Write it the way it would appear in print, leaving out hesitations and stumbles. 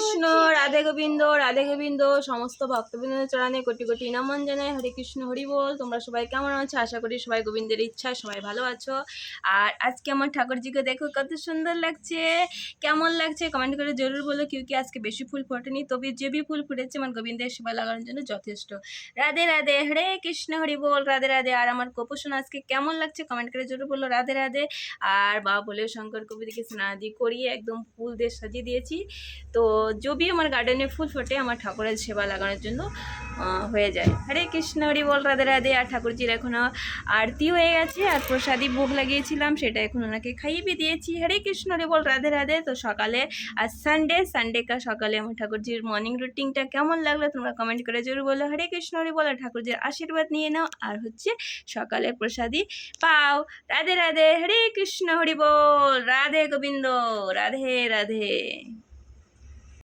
কৃষ্ণ, রাধে গোবিন্দ সমস্ত ভক্তবৃন্দের চরণে কোটি কোটি নমন জানাই। হরে কৃষ্ণ, হরি বল। তোমরা সবাই কেমন আছো? আশা করি সবাই গোবিন্দের ইচ্ছায় সবাই ভালো আছো। আর আজকে আমার ঠাকুরজিকে দেখো কত সুন্দর লাগছে। কেমন লাগছে কমেন্ট করে জরুর বলো। কি আজকে বেশি ফুল ফোটেনি, তবে যে বি ফুল ফুটেছে আমার গোবিন্দের সেবা লাগানোর জন্য যথেষ্ট। রাধে রাধে, হরে কৃষ্ণ, হরি বল, রাধে রাধে। আর আমার গোপোষণ আজকে কেমন লাগছে কমেন্ট করে জরুর বলো। রাধে রাধে। আর বাবা বলে শঙ্কর কবিদিকে স্নাদি করিয়ে একদম ফুল দিয়ে সাজিয়ে দিয়েছি। তো যবি আমার গার্ডেনে ফুল ফোটে আমার ঠাকুরের সেবা লাগানোর জন্য হয়ে যায়। হরে কৃষ্ণ, হরি বল, রাধে রাধে। আর ঠাকুরজির এখনও আরতি হয়ে গেছে আর প্রসাদী ভোগ লাগিয়েছিলাম, সেটা এখন ওনাকে খাইয়ে দিয়েছি। হরে কৃষ্ণ, হরি বল, রাধে রাধে। তো সকালে আর সানডে কা সকালে আমার ঠাকুরজির মর্নিং রুটিনটা কেমন লাগলো তোমরা কমেন্ট করে জরুর বলো। হরে কৃষ্ণ, হরি বল। আর ঠাকুরজির আশীর্বাদ নিয়ে নাও আর সকালে প্রসাদী পাও। রাধে রাধে, হরে কৃষ্ণ, হরি বল, রাধে গোবিন্দ, রাধে রাধে।